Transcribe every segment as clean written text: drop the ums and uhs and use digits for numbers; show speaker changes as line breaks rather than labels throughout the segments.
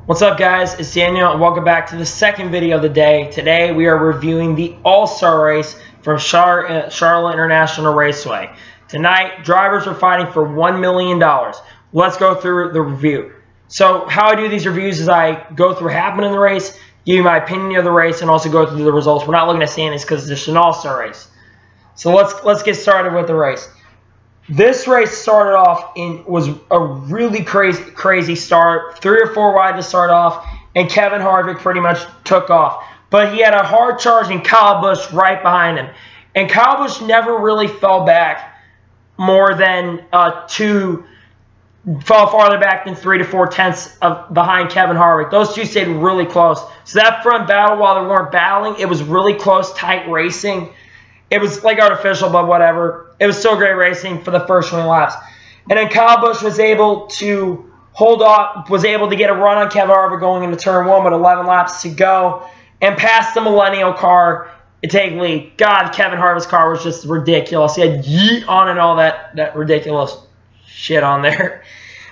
What's up, guys? It's Daniel and welcome back to the second video of the day. Today we are reviewing the All-Star race from Charlotte International Raceway. Tonight, drivers are fighting for $1 million. Let's go through the review. So how I do these reviews is I go through what happened in the race, give you my opinion of the race, and also go through the results. We're not looking at standings because it's an All-Star race. So let's get started with the race. This race started off was a really crazy start. 3 or 4 wide to start off, and Kevin Harvick pretty much took off. But he had a hard charging Kyle Busch right behind him. And Kyle Busch never really fell back more than fell farther back than 3 to 4 tenths behind Kevin Harvick. Those two stayed really close. So that front battle, while they weren't battling, it was really close, tight racing. It was like artificial, but whatever. It was still great racing for the first 20 laps. And then Kyle Busch was able to hold off, was able to get a run on Kevin Harvick going into turn 1 with 11 laps to go and pass the Millennial car to take lead. God, Kevin Harvick's car was just ridiculous. He had yeet on and all that ridiculous shit on there.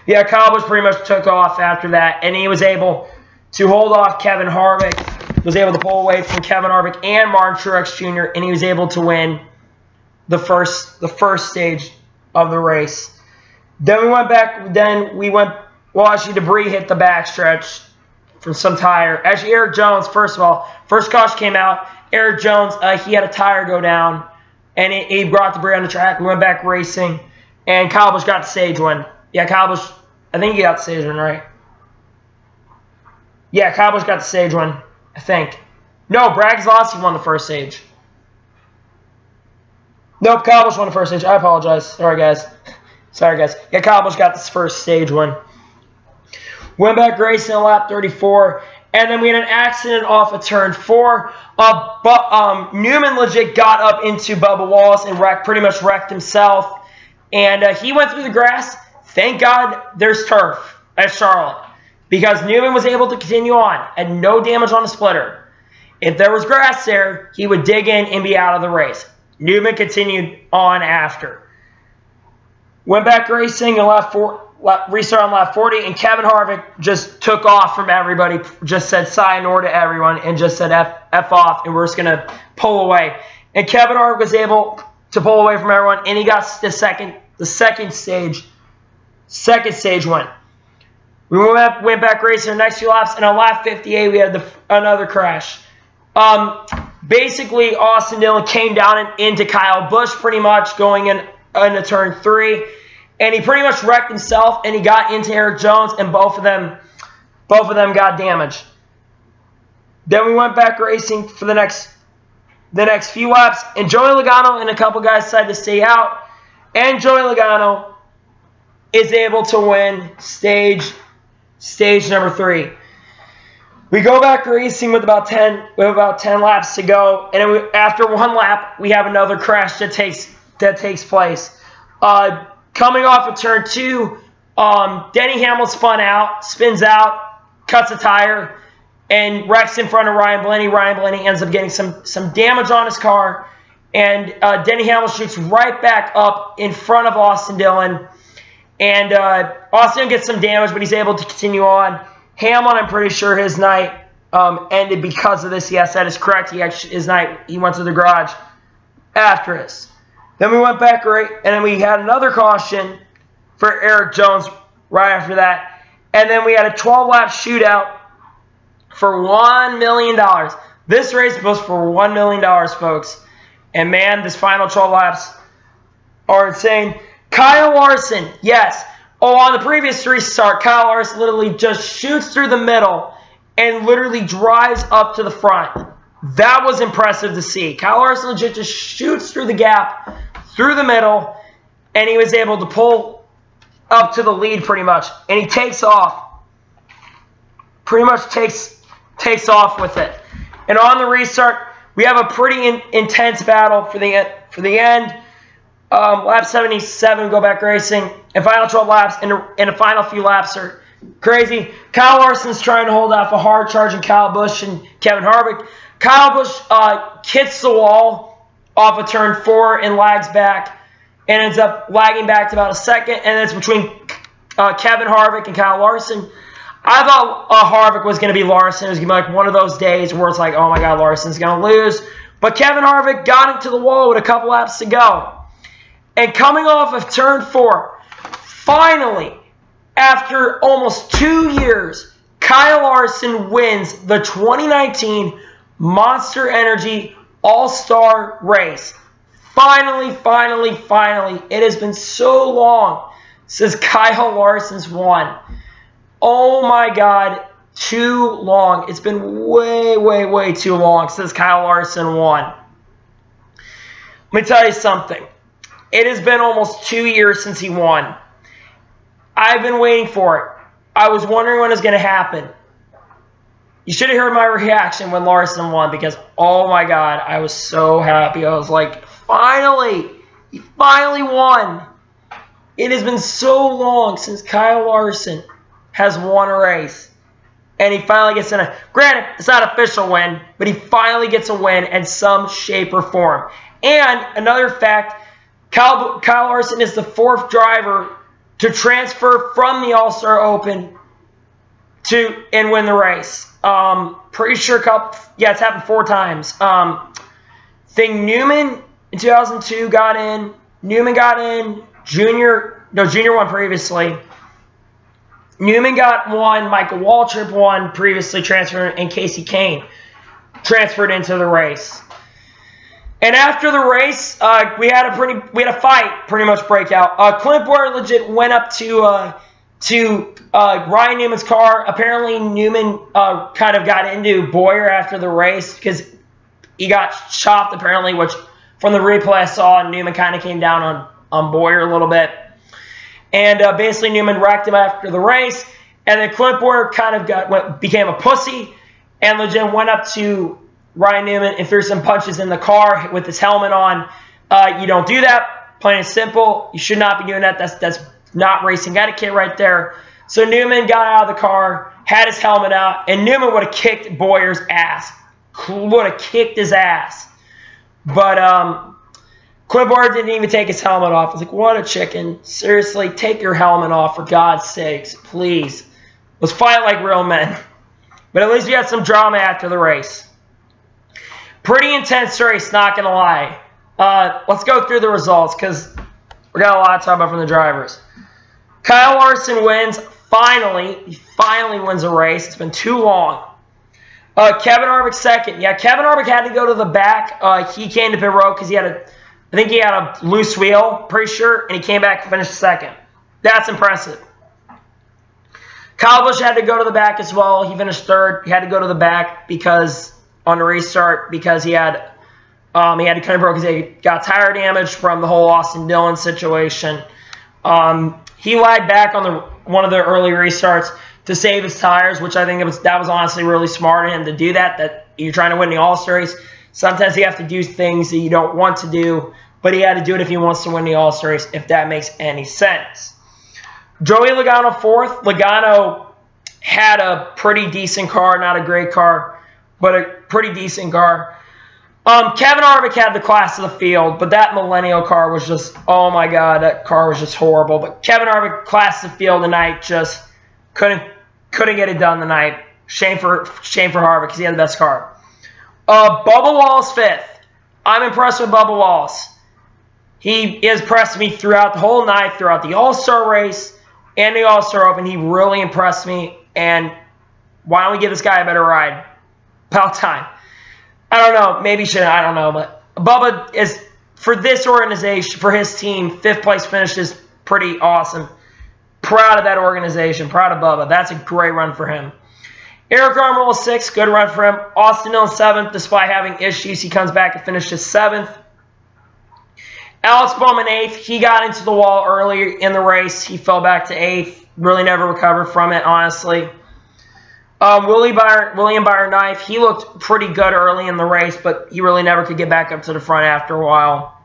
Yeah, Kyle Busch pretty much took off after that, and he was able to hold off Kevin Harvick, was able to pull away from Kevin Harvick and Martin Truex Jr., and he was able to win the first stage of the race. Then we went back. Well, actually, debris hit the backstretch from some tire. Actually, Eric Jones, first of all, first caution came out. Eric Jones, he had a tire go down, and he brought debris on the track. We went back racing, and Kyle Busch got the stage win. Yeah, Kyle Busch, I think he got the stage win, right? Yeah, Kyle Busch got the stage win, I think. No, Brad Keselowski won the first stage. Nope, Kyle Busch won the first stage. I apologize. Sorry, guys. Yeah, Kyle Busch got this first stage win. Went back racing on lap 34, and then we had an accident off of turn 4. Newman legit got up into Bubba Wallace and pretty much wrecked himself. And he went through the grass. Thank God there's turf at Charlotte, because Newman was able to continue on, had no damage on the splitter. If there was grass there, he would dig in and be out of the race. Newman continued on after. Went back racing and restart on lap 40, and Kevin Harvick just took off from everybody, just said sayonara to everyone, and just said F off, and we're just going to pull away. And Kevin Harvick was able to pull away from everyone, and he got the second stage win. We went back racing the next few laps, and on lap 58, we had another crash. Basically, Austin Dillon came down into Kyle Busch pretty much going into turn 3, and he pretty much wrecked himself, and he got into Eric Jones, and both of them got damaged. Then we went back racing for the next few laps, and Joey Logano and a couple guys decided to stay out, and Joey Logano is able to win stage number 3. We go back racing with about 10 laps to go, and then after 1 lap, we have another crash that takes place. Coming off of turn 2, Denny Hamlin spins out, cuts a tire, and wrecks in front of Ryan Blaney. Ryan Blaney ends up getting some damage on his car, and Denny Hamlin shoots right back up in front of Austin Dillon, and Austin gets some damage, but he's able to continue on. Hamlin, I'm pretty sure his night ended because of this. Yes, that is correct. He went to the garage after this. Then we went back and then we had another caution for Eric Jones right after that. And then we had a 12-lap shootout for $1 million. This race was for $1 million, folks. And man, this final 12 laps are insane. Kyle Larson, yes. Oh, on the previous restart, Kyle Larson literally just shoots through the middle and literally drives up to the front. That was impressive to see. Kyle Larson legit just shoots through the gap, through the middle, and he was able to pull up to the lead pretty much. And he takes off. Pretty much takes off with it. And on the restart, we have a pretty intense battle for the end. Lap 77, go back racing, and final 12 laps, and the final few laps are crazy. Kyle Larson's trying to hold off a hard charging Kyle Busch and Kevin Harvick. Kyle Busch hits the wall off of turn 4 and lags back, and ends up lagging back to about a second, and it's between Kevin Harvick and Kyle Larson. I thought Harvick was going to be Larson. It was going to be like one of those days where it's like, oh my God, Larson's going to lose. But Kevin Harvick got into the wall with a couple laps to go. And coming off of turn 4, finally, after almost 2 years, Kyle Larson wins the 2019 Monster Energy All-Star Race. Finally, finally, finally. It has been so long since Kyle Larson's won. Oh my God, too long. It's been way, way, way too long since Kyle Larson won. Let me tell you something. It has been almost 2 years since he won. I've been waiting for it. I was wondering when it was going to happen. You should have heard my reaction when Larson won because, oh my God, I was so happy. I was like, finally, he finally won. It has been so long since Kyle Larson has won a race. And he finally gets in a, granted, it's not an official win, but he finally gets a win in some shape or form. And another fact, Kyle Larson is the 4th driver to transfer from the All-Star Open and win the race. Pretty sure it's happened 4 times. Think Newman in 2002 got in. Newman got in. Junior won previously. Newman got one. Michael Waltrip won previously transferred, and Casey Kane transferred into the race. And after the race, we had a fight pretty much break out. Clint Bowyer legit went up to Ryan Newman's car. Apparently, Newman kind of got into Bowyer after the race because he got chopped, apparently, which from the replay I saw, Newman kind of came down on Bowyer a little bit. And basically, Newman wrecked him after the race. And then Clint Bowyer kind of became a pussy and legit went up to Ryan Newman and threw some punches in the car with his helmet on. You don't do that. Plain and simple. You should not be doing that. That's not racing etiquette right there. So Newman got out of the car, had his helmet out, and Newman would have kicked Bowyer's ass. Would have kicked his ass. But Clint Bowyer didn't even take his helmet off. I was like, what a chicken. Seriously, take your helmet off for God's sakes. Please. Let's fight like real men. But at least we had some drama after the race. Pretty intense race, not going to lie. Let's go through the results because we got a lot to talk about from the drivers. Kyle Larson wins. Finally. He finally wins a race. It's been too long. Kevin Harvick second. Yeah, Kevin Harvick had to go to the back. He came to pit road because I think he had a loose wheel, pretty sure, and he came back to finish second. That's impressive. Kyle Busch had to go to the back as well. He finished third. He had to go to the back on the restart because he had to come to road because he got tire damage from the whole Austin Dillon situation. He lagged back on one of the early restarts to save his tires, which I think that was honestly really smart of him to do that. That you're trying to win the All-Star race. Sometimes you have to do things that you don't want to do, but he had to do it if he wants to win the All-Star race, if that makes any sense. Joey Logano fourth. Logano had a pretty decent car, not a great car, but a pretty decent car. Kevin Harvick had the class of the field, but that Millennial car was just, oh my God, that car was just horrible. But Kevin Harvick, class of the field tonight, just couldn't get it done tonight. Shame for Harvick because he had the best car. Bubba Wallace fifth. I'm impressed with Bubba Wallace. He has impressed me throughout the whole night, throughout the All-Star race and the All-Star Open. He really impressed me, and why don't we give this guy a better ride? About time. I don't know. Maybe shouldn't. I don't know. But Bubba is, for this organization, for his team, 5th place finish is pretty awesome. Proud of that organization. Proud of Bubba. That's a great run for him. Eric Almirola 6th. Good run for him. Austin Dillon 7th. Despite having issues, he comes back and finishes 7th. Alex Bowman 8th. He got into the wall earlier in the race. He fell back to 8th. Really never recovered from it, honestly. William Byron 9th. He looked pretty good early in the race, but he really never could get back up to the front after a while.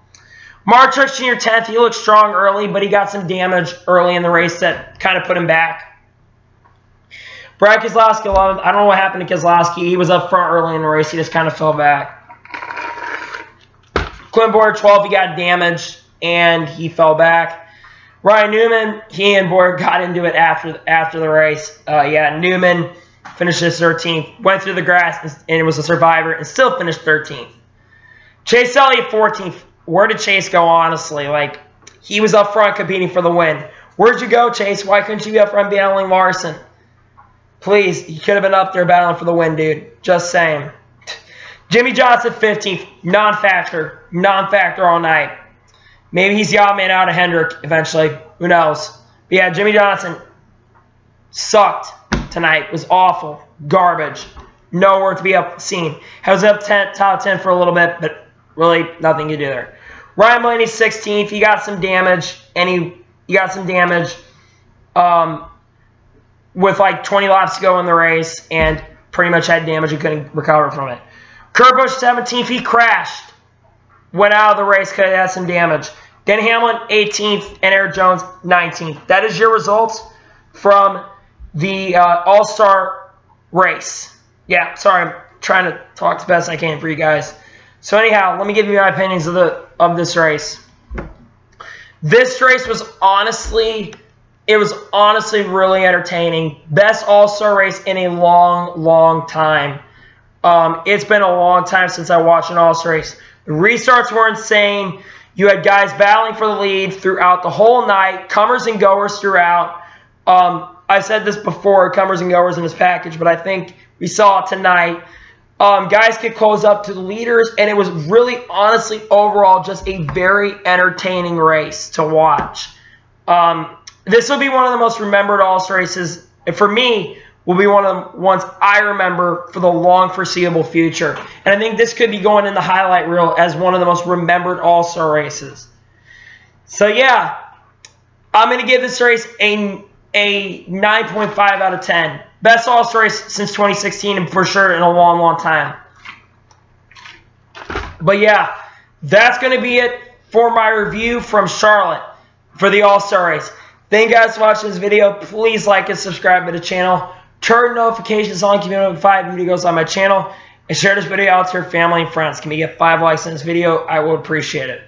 Mark Truex Jr. 10th. He looked strong early, but he got some damage early in the race that kind of put him back. Brad Keselowski 11th. I don't know what happened to Keselowski. He was up front early in the race. He just kind of fell back. Clint Bowyer 12th. He got damaged, and he fell back. Ryan Newman, he and Borg got into it after the race. Yeah, Newman finished 13th, went through the grass, and it was a survivor, and still finished 13th. Chase Elliott, 14th. Where did Chase go, honestly? Like, he was up front competing for the win. Where'd you go, Chase? Why couldn't you be up front battling Larson? Please, you could have been up there battling for the win, dude. Just saying. Jimmy Johnson, 15th. Non-factor. Non-factor all night. Maybe he's the odd man out of Hendrick eventually. Who knows? But yeah, Jimmy Johnson sucked tonight. Was awful. Garbage. Nowhere to be seen. Was up top 10 for a little bit, but really nothing to do there. Ryan Blaney, 16th. He got some damage, and he got some damage with like 20 laps to go in the race, and pretty much had damage and couldn't recover from it. Kurt Busch, 17th. He crashed. Went out of the race because he had some damage. Dan Hamlin, 18th, and Erik Jones, 19th. That is your results from the All-Star race. Yeah, sorry, I'm trying to talk as best I can for you guys. So anyhow, let me give you my opinions of this race. This race was honestly really entertaining. Best All-Star race in a long, long time. It's been a long time since I watched an All-Star race. The restarts were insane. You had guys battling for the lead throughout the whole night. Comers and goers throughout. I said this before, comers and goers in this package, but I think we saw it tonight. Guys could close up to the leaders, and it was really, honestly, overall, just a very entertaining race to watch. This will be one of the most remembered All-Star races, and for me, will be one of the ones I remember for the long foreseeable future. And I think this could be going in the highlight reel as one of the most remembered All-Star races. So yeah, I'm going to give this race a 9.5 out of 10. Best All-Star race since 2016 and for sure in a long, long time. But yeah, that's going to be it for my review from Charlotte for the All-Star race. Thank you guys for watching this video. Please like and subscribe to the channel. Turn notifications on, keep notified when videos on my channel, and share this video out to your family and friends. Can we get 5 likes on this video? I will appreciate it.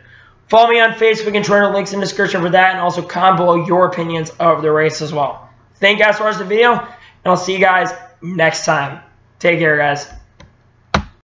Follow me on Facebook and Twitter. Links in the description for that, and also comment below your opinions of the race as well. Thank you guys for watching the video, and I'll see you guys next time. Take care, guys.